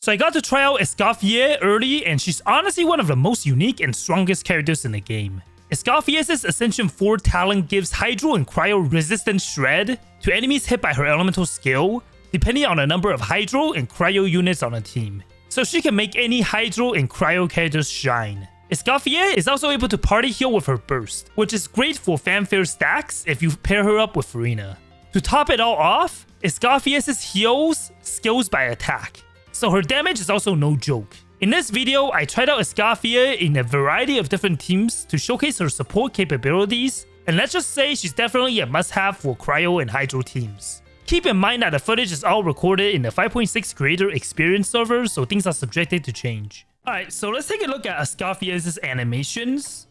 So I got to try out Escoffier early, and she's honestly one of the most unique and strongest characters in the game. Escoffier's Ascension 4 talent gives Hydro and Cryo resistant shred to enemies hit by her elemental skill, depending on the number of Hydro and Cryo units on a team. So she can make any Hydro and Cryo characters shine. Escoffier is also able to party heal with her burst, which is great for fanfare stacks if you pair her up with Farina. To top it all off, Escoffier's heals scales by attack, so her damage is also no joke. In this video, I tried out Escoffier in a variety of different teams to showcase her support capabilities, and let's just say she's definitely a must-have for Cryo and Hydro teams. Keep in mind that the footage is all recorded in the 5.6 Creator Experience server, so things are subjected to change. Alright, so let's take a look at Escoffier's animations.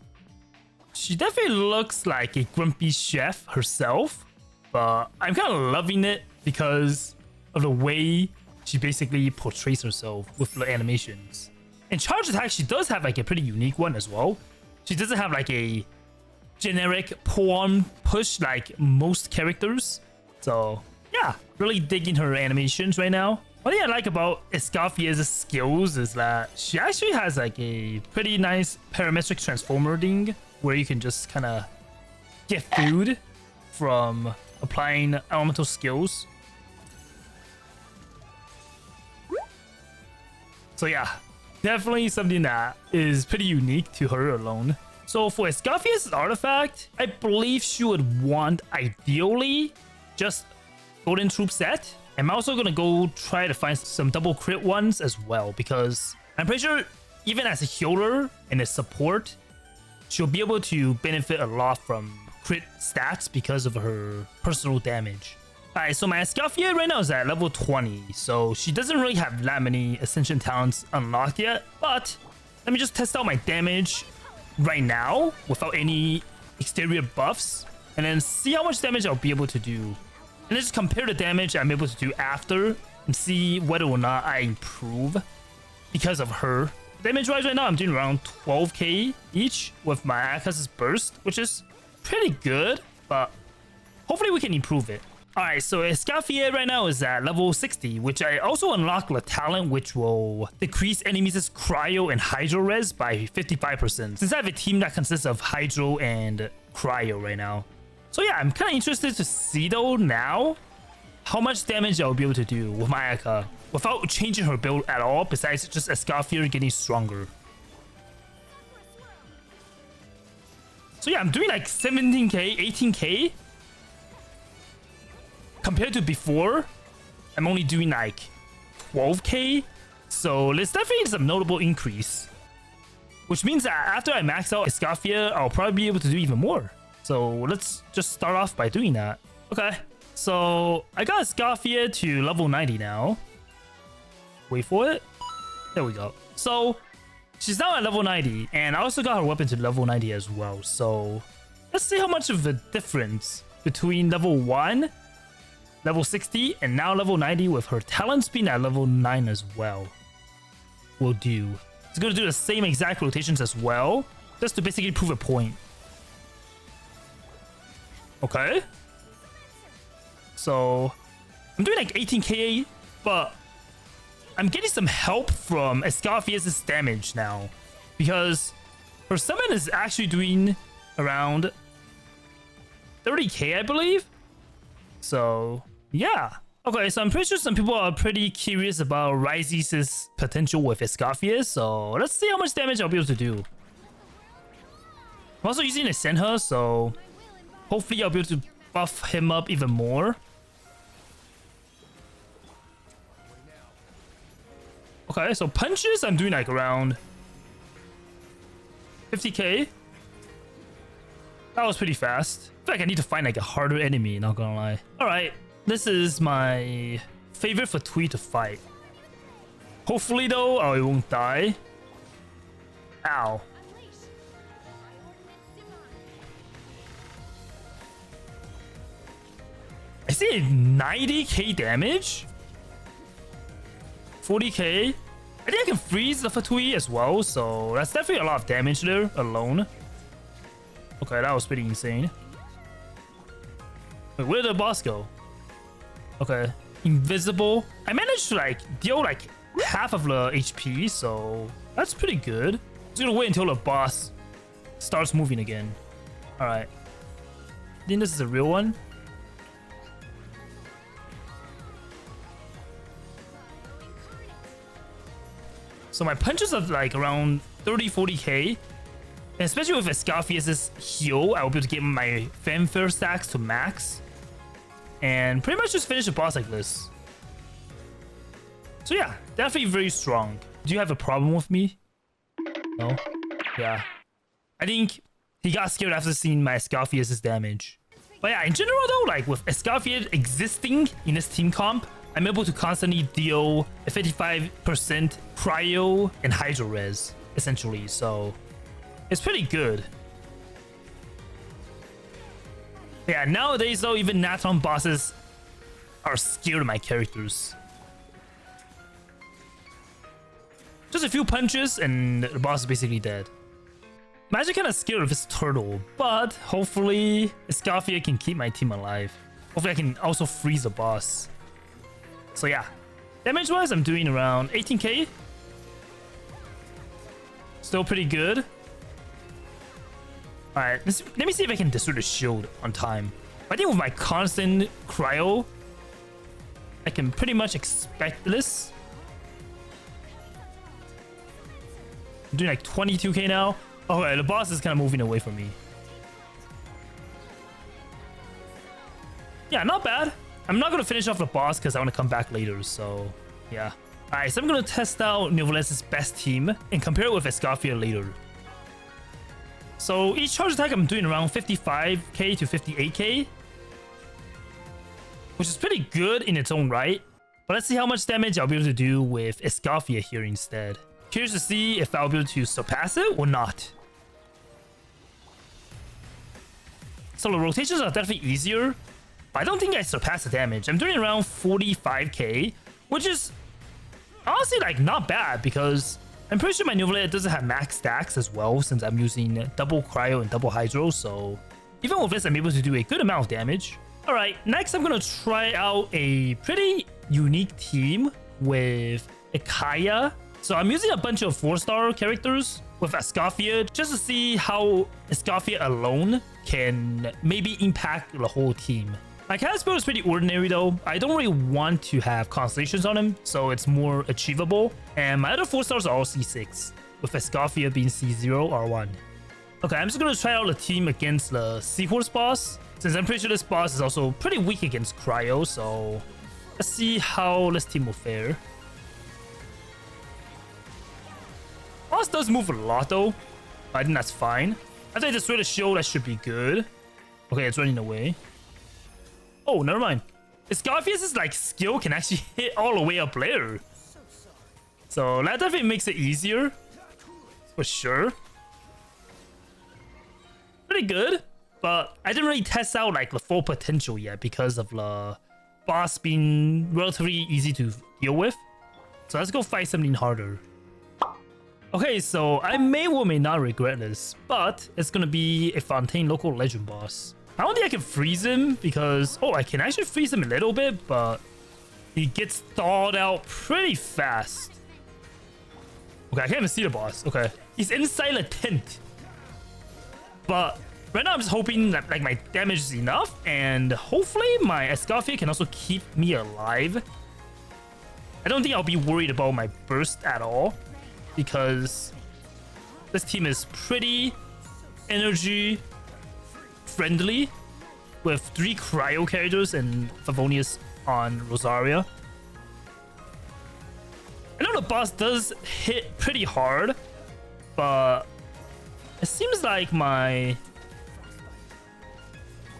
She definitely looks like a grumpy chef herself, but I'm kind of loving it because of the way she basically portrays herself with the animations. In charge attack, she does have like a pretty unique one as well. She doesn't have like a generic palm push like most characters. So yeah, really digging her animations right now. One thing I like about Escoffier's skills is that she actually has like a pretty nice parametric transformer thing where you can just kind of get food from applying elemental skills. So yeah, definitely something that is pretty unique to her alone. So for Escoffier's artifact, I believe she would want ideally just Golden Troop set. I'm also gonna go try to find some double crit ones as well, because I'm pretty sure even as a healer and a support, she'll be able to benefit a lot from crit stats because of her personal damage. Alright, so my Escoffier right now is at level 20, so she doesn't really have that many Ascension talents unlocked yet, but let me just test out my damage right now without any exterior buffs, and then see how much damage I'll be able to do. And then just compare the damage I'm able to do after and see whether or not I improve because of her. Damage-wise right now, I'm doing around 12k each with my Ayaka's burst, which is pretty good, but hopefully we can improve it. Alright, so Escoffier right now is at level 60, which I also unlocked the talent which will decrease enemies' Cryo and Hydro res by 55%, since I have a team that consists of Hydro and Cryo right now. So yeah, I'm kind of interested to see though now how much damage I'll be able to do with my Ayaka without changing her build at all, besides just Escoffier getting stronger. So yeah, I'm doing like 17k, 18k. Compared to before, I'm only doing like 12k. So there's definitely some notable increase. Which means that after I max out Escoffier, I'll probably be able to do even more. So let's just start off by doing that. Okay, so I got Escoffier to level 90 now. Wait for it. There we go. So she's now at level 90, and I also got her weapon to level 90 as well. So let's see how much of a difference between level 1, level 60, and now level 90 with her talents being at level 9 as well will do. It's going to do the same exact rotations as well, just to basically prove a point. Okay. So I'm doing like 18k, but I'm getting some help from Escoffier's damage now, because her summon is actually doing around 30k, I believe. So yeah. Okay, so I'm pretty sure some people are pretty curious about Wriothesley's potential with Escoffier, so let's see how much damage I'll be able to do. I'm also using a Senha, so hopefully I'll be able to buff him up even more. Okay, so punches, I'm doing like around 50k. That was pretty fast. I feel like I need to find like a harder enemy, not gonna lie. Alright, this is my favorite for Twee to fight. Hopefully though, I won't die. Ow. I see 90k damage? 40k? I think I can freeze the Fatui as well, so that's definitely a lot of damage there alone. Okay, that was pretty insane. Wait, where did the boss go? Okay, invisible. I managed to like deal like half of the HP, so that's pretty good. Just gonna wait until the boss starts moving again. Alright. I think this is a real one. So my punches are like around 30-40k. And especially with Escoffier's heal, I'll be able to get my fanfare stacks to max. And pretty much just finish the boss like this. So yeah, definitely very strong. Do you have a problem with me? No? Yeah. I think he got scared after seeing my Escoffier's damage. But yeah, in general though, like with Escoffier existing in this team comp, I'm able to constantly deal a 55% cryo and hydro res, essentially. So it's pretty good. Yeah, nowadays though, even Natron bosses are scared of my characters. Just a few punches and the boss is basically dead. I'm actually kind of scared of this turtle, but hopefully Escoffier can keep my team alive. Hopefully I can also freeze the boss. So yeah, damage wise I'm doing around 18k. Still pretty good. Alright, let me see if I can destroy the shield on time. I think with my constant cryo, I can pretty much expect this. I'm doing like 22k now. Okay, the boss is kind of moving away from me. Yeah, not bad. I'm not going to finish off the boss because I want to come back later, so yeah. Alright, so I'm going to test out Neuvillette's best team and compare it with Escoffier later. So each charge attack I'm doing around 55k to 58k, which is pretty good in its own right. But let's see how much damage I'll be able to do with Escoffier here instead. Curious to see if I'll be able to surpass it or not. So the rotations are definitely easier, but I don't think I surpassed the damage. I'm doing around 45k, which is honestly like not bad because I'm pretty sure my Neuvillette doesn't have max stacks as well since I'm using double cryo and double hydro. So even with this, I'm able to do a good amount of damage. All right, next I'm gonna try out a pretty unique team with Ayaka. So I'm using a bunch of 4-star characters with Escoffier just to see how Escoffier alone can maybe impact the whole team. My cast build is pretty ordinary though. I don't really want to have constellations on him, so it's more achievable. And my other 4-stars are all C6, with Escoffier being C0 or 1. Okay, I'm just gonna try out the team against the Seahorse boss, since I'm pretty sure this boss is also pretty weak against Cryo, so let's see how this team will fare. Boss does move a lot though. I think that's fine. I think destroy the shield, that should be good. Okay, it's running away. Oh, never mind. Escoffier's like skill can actually hit all the way up there. So that definitely makes it easier. For sure. Pretty good. But I didn't really test out like the full potential yet because of the boss being relatively easy to deal with. So let's go fight something harder. Okay, so I may or may not regret this, but it's gonna be a Fontaine local legend boss. I don't think I can freeze him because... Oh, I can actually freeze him a little bit, but he gets thawed out pretty fast. Okay, I can't even see the boss. Okay, he's inside a tent. But right now I'm just hoping that like my damage is enough, and hopefully my Escoffier can also keep me alive. I don't think I'll be worried about my burst at all, because this team is pretty energy friendly with 3 cryo characters and Favonius on Rosaria. I know the boss does hit pretty hard, but it seems like my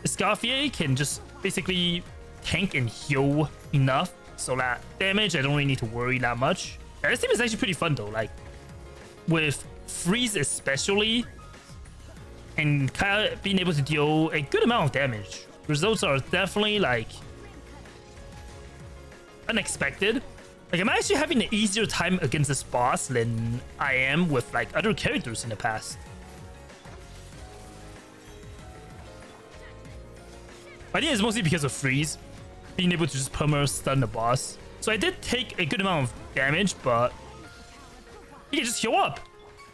Escoffier can just basically tank and heal enough so that damage I don't really need to worry that much. Yeah, this team is actually pretty fun though, like with freeze especially, and kind of being able to deal a good amount of damage. Results are definitely like unexpected. Like I'm actually having an easier time against this boss than I am with like other characters in the past. I think it's mostly because of freeze, being able to just perma stun the boss. So I did take a good amount of damage, but he can just heal up.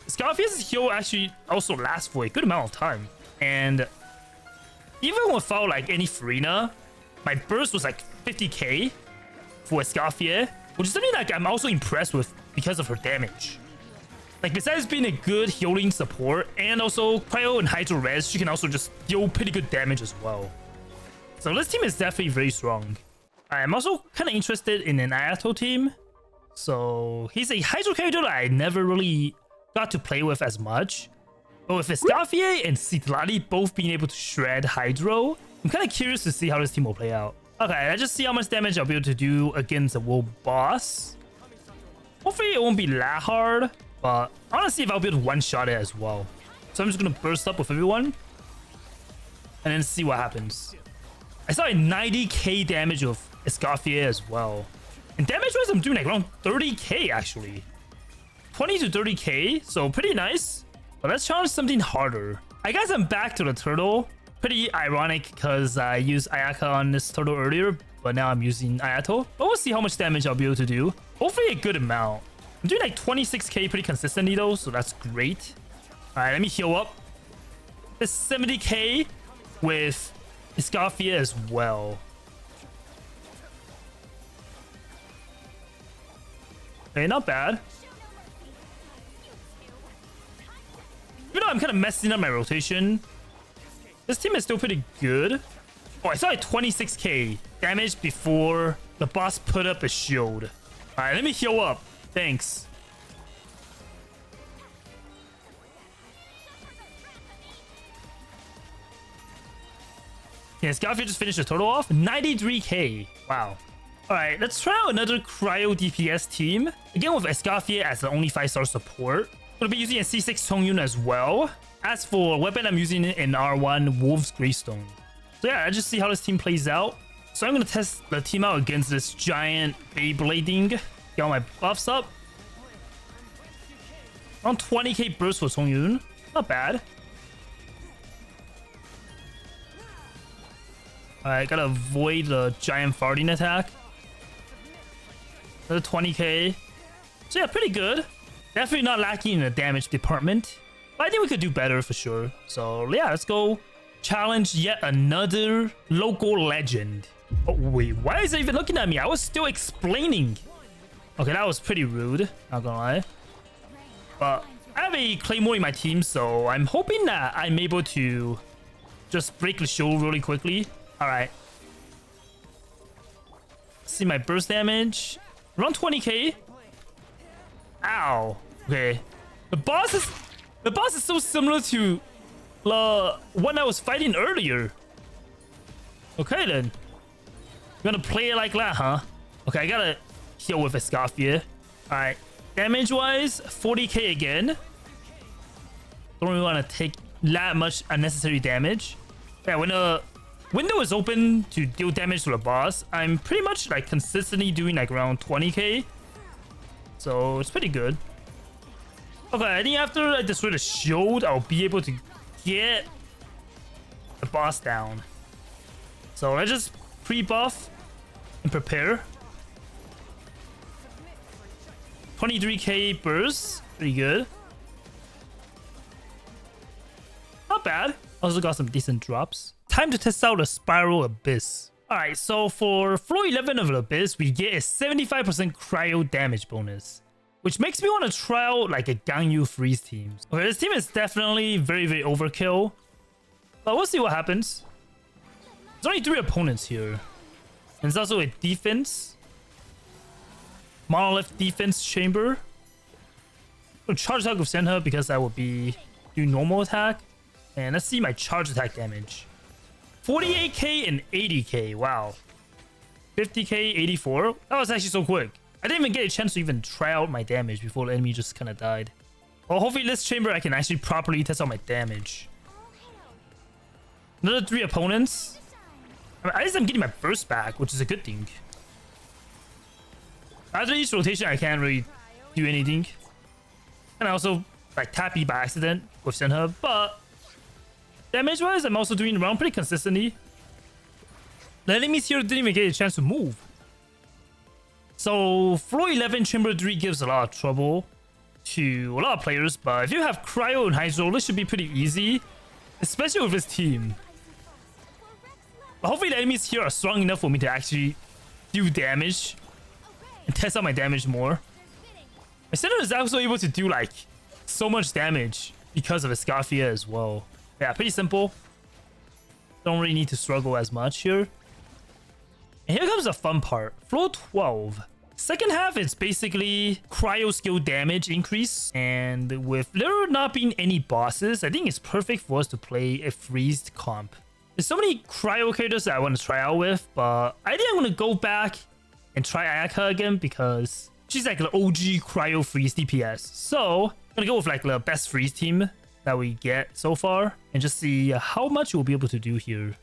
Escoffier's heal actually also lasts for a good amount of time. And even without like any Farina, my burst was like 50k for Escoffier, which is something like I'm also impressed with because of her damage. Like besides being a good healing support and also Cryo and Hydro Res, she can also just deal pretty good damage as well. So this team is definitely very strong. I'm also kind of interested in an Ayato team. So he's a Hydro character that I never really got to play with as much. But with Escoffier and Citlali both being able to shred Hydro, I'm kind of curious to see how this team will play out. Okay, let's just see how much damage I'll be able to do against the world boss. Hopefully it won't be that hard, but I want to see if I'll be able to one-shot it as well. So I'm just going to burst up with everyone and then see what happens. I saw a 90k damage of Escoffier as well. And damage-wise, I'm doing like around 30k actually. 20 to 30k, so pretty nice. But let's challenge something harder. I guess I'm back to the turtle. Pretty ironic because I used Ayaka on this turtle earlier, but now I'm using Ayato. But we'll see how much damage I'll be able to do. Hopefully a good amount. I'm doing like 26k pretty consistently though, so that's great. Alright, let me heal up. This 70k with Escoffier as well. Okay, not bad. Even though I'm kind of messing up my rotation, this team is still pretty good. Oh, I saw like 26k damage before the boss put up a shield. Alright, let me heal up. Thanks. Yeah, Escoffier just finished the total off. 93k. Wow. Alright, let's try out another Cryo DPS team. Again with Escoffier as the only 5-star support. I'm gonna be using a C6 Chongyun as well. As for weapon, I'm using it in R1 Wolf's Greystone. So yeah, let's just see how this team plays out. So I'm gonna test the team out against this giant Beyblading. Get all my buffs up. Around 20k burst for Chongyun. Not bad. Alright, gotta avoid the giant farting attack. Another 20k. So yeah, pretty good. Definitely not lacking in the damage department. But I think we could do better for sure. So yeah, let's go challenge yet another local legend. Oh wait, why is it even looking at me? I was still explaining. Okay, that was pretty rude, not gonna lie. But I have a Claymore in my team, so I'm hoping that I'm able to just break the show really quickly. Alright. See my burst damage. Around 20k. Ow. Okay. The boss is so similar to the one I was fighting earlier. Okay then. You're gonna play it like that, huh? Okay, I gotta heal with Escoffier. Alright. Damage wise, 40k again. Don't really want to take that much unnecessary damage. Yeah, when a window is open to deal damage to the boss, I'm pretty much like consistently doing like around 20k. So it's pretty good. Okay, I think after I destroy the shield, I'll be able to get the boss down. So let's just pre-buff and prepare. 23k burst, pretty good. Not bad. Also got some decent drops. Time to test out the Spiral Abyss. Alright, so for floor 11 of the Abyss, we get a 75% cryo damage bonus, which makes me want to try out like a Ganyu freeze team. Okay, this team is definitely very, very overkill, but we'll see what happens. There's only 3 opponents here. And there's also a defense. Monolith defense chamber. I'm gonna charge attack with Senha because I will be doing normal attack. And let's see my charge attack damage. 48k and 80k. Wow. 50k, 84. That was actually so quick. I didn't even get a chance to even try out my damage before the enemy just kind of died. Well, hopefully this chamber I can actually properly test out my damage. Another 3 opponents. I mean, at least I'm getting my burst back, which is a good thing. After each rotation, I can't really do anything. And I also like tappy by accident with Senha, but damage-wise, I'm also doing around pretty consistently. The enemies here didn't even get a chance to move. So floor 11 chamber 3 gives a lot of trouble to a lot of players, but if you have Cryo and Hydro, this should be pretty easy, especially with this team. But hopefully the enemies here are strong enough for me to actually do damage and test out my damage more. My center is also able to do like so much damage because of Escoffier as well. Yeah, pretty simple. Don't really need to struggle as much here. And here comes the fun part. Floor 12. Second half, it's basically Cryo skill damage increase. And with there not being any bosses, I think it's perfect for us to play a freezed comp. There's so many Cryo characters that I want to try out with, but I think I'm going to go back and try Ayaka again because she's like the OG Cryo freeze DPS. So I'm going to go with like the best freeze team that we get so far and just see how much we'll be able to do here.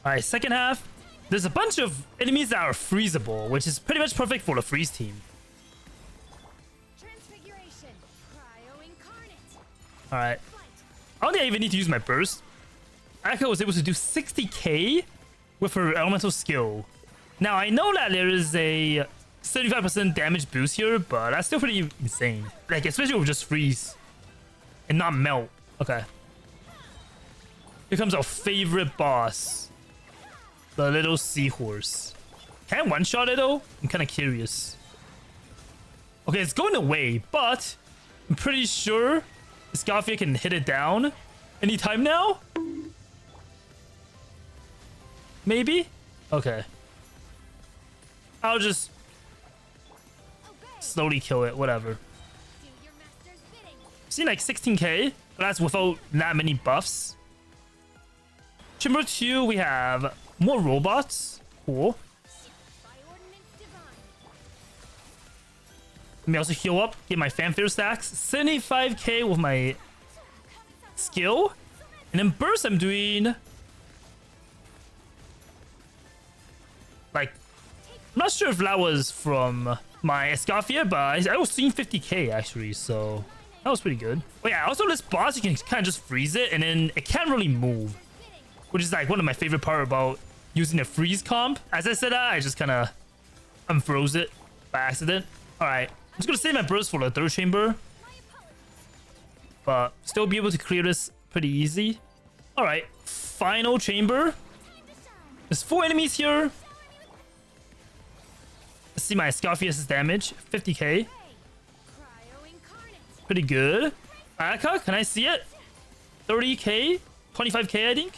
Alright, second half. There's a bunch of enemies that are freezable, which is pretty much perfect for the freeze team. Alright. I don't think I even need to use my burst. Ayaka was able to do 60k with her elemental skill. Now, I know that there is a 75% damage boost here, but that's still pretty insane. Like, especially with just freeze and not melt. Okay. Here comes our favorite boss. The little seahorse. Can I one-shot it though? I'm kind of curious. Okay, it's going away, but I'm pretty sure Escoffier can hit it down anytime now? Maybe? Okay. I'll just slowly kill it, whatever. Seen like 16k, but that's without that many buffs. Chamber 2, we have more robots. Cool. Let me also heal up, get my fanfare stacks. 75k with my skill. And then burst, I'm doing like, I'm not sure if that was from my Escoffier, but I was seeing 50k actually, so that was pretty good. But yeah, also this boss, you can kind of just freeze it, and then it can't really move, which is like one of my favorite part about using a freeze comp. As I said that, I just kind of unfroze it by accident. All right, I'm just gonna save my burst for the third chamber, but still be able to clear this pretty easy. All right, final chamber. There's 4 enemies here. Let's see my Escoffier's damage. 50k. Pretty good. Ayaka, can I see it? 30k? 25k, I think.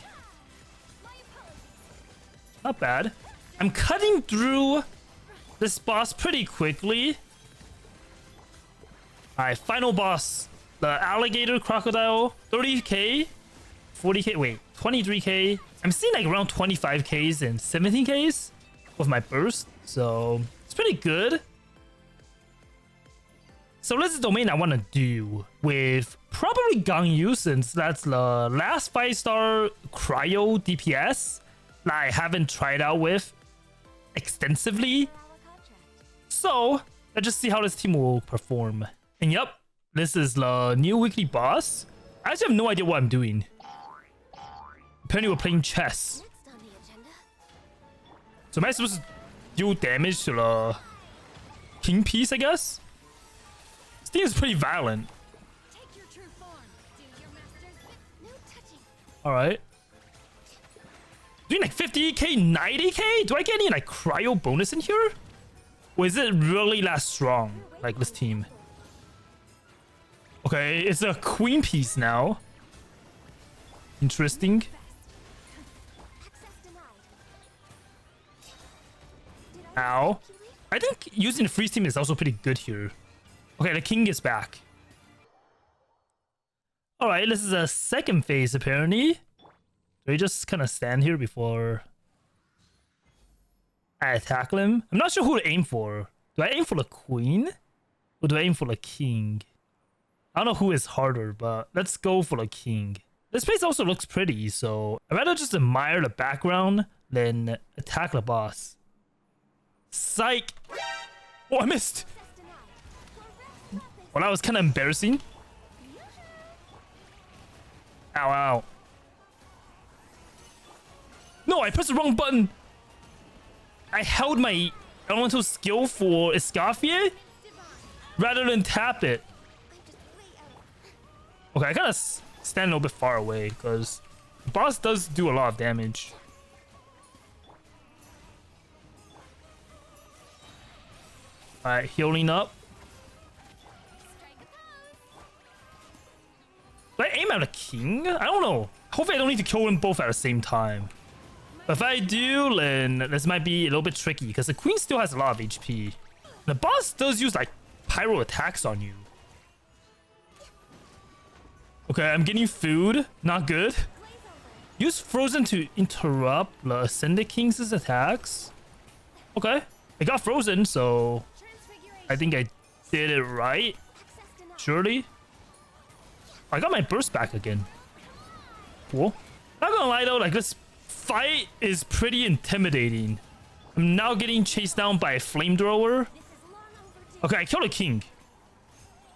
Not bad. I'm cutting through this boss pretty quickly. Alright, final boss. The alligator crocodile. 30k. 40k. Wait, 23k. I'm seeing like around 25ks and 17ks with my burst. So it's pretty good. So this is the domain I want to do with probably Chongyun, since that's the last 5-star Cryo DPS that I haven't tried out with extensively. So let's just see how this team will perform. And yep, this is the new weekly boss. I actually have no idea what I'm doing. Apparently we're playing chess. So am I supposed to do damage to the king piece, I guess? This thing is pretty violent. Alright. Doing like 50k, 90k? Do I get any like cryo bonus in here? Or is it really that strong? Like this team. Okay, it's a queen piece now. Interesting. Ow. I think using the freeze team is also pretty good here. Okay, the king is back. Alright, this is a second phase apparently. Do I just kind of stand here before I attack them? I'm not sure who to aim for. Do I aim for the queen? Or do I aim for the king? I don't know who is harder, but let's go for the king. This place also looks pretty, so I'd rather just admire the background than attack the boss. Psych! Oh, I missed! Well, that was kind of embarrassing. Ow, ow. No, I pressed the wrong button! I held my elemental skill for Escoffier rather than tap it. Okay, I gotta stand a little bit far away because the boss does do a lot of damage. Alright, healing up. Do I aim at a king? I don't know. Hopefully I don't need to kill them both at the same time. But if I do, then this might be a little bit tricky because the queen still has a lot of HP. The boss does use like pyro attacks on you. Okay, I'm getting food. Not good. Use frozen to interrupt the Ascended King's attacks. Okay, it got frozen, so I think I did it right. Surely. I got my burst back again. Cool. Not gonna lie though, like this fight is pretty intimidating. I'm now getting chased down by a flamethrower. Okay, I killed a king.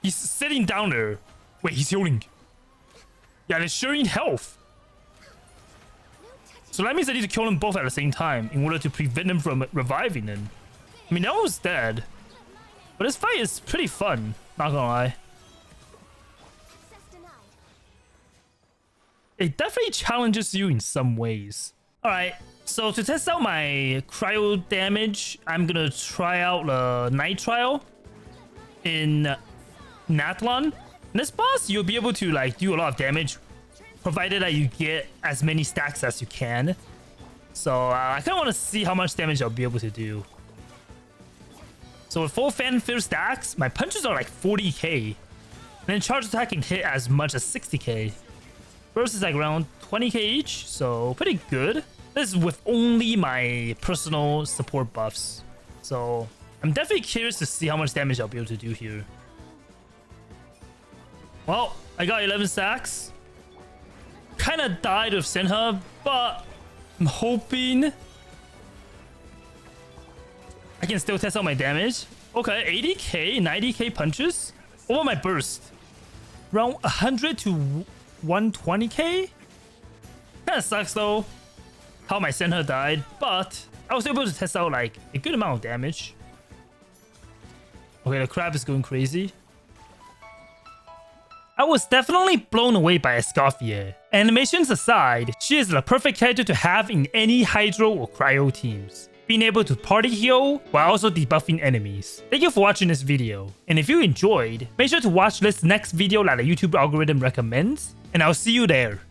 He's sitting down there. Wait, he's healing. Yeah, they're sharing health. So that means I need to kill them both at the same time in order to prevent them from reviving them. I mean, that was dead. But this fight is pretty fun, not gonna lie. It definitely challenges you in some ways. Alright, so to test out my cryo damage, I'm gonna try out the night trial in Nathlon. In this boss, you'll be able to like do a lot of damage, provided that you get as many stacks as you can. So I kind of want to see how much damage I'll be able to do. So with full fanfare stacks, my punches are like 40k. And then charge attack can hit as much as 60k. Burst is like around 20k each, so pretty good. This is with only my personal support buffs. So I'm definitely curious to see how much damage I'll be able to do here. Well, I got 11 stacks. Kind of died with Senha, but I'm hoping I can still test out my damage. Okay, 80k, 90k punches. What about my burst? Around 100 to 120k? Kind of sucks though, how my Senha died, but I was able to test out like a good amount of damage. Okay, the crab is going crazy. I was definitely blown away by Escoffier. Animations aside, she is the perfect character to have in any Hydro or Cryo teams, being able to party heal while also debuffing enemies. Thank you for watching this video, and if you enjoyed, make sure to watch this next video that the YouTube algorithm recommends, and I'll see you there.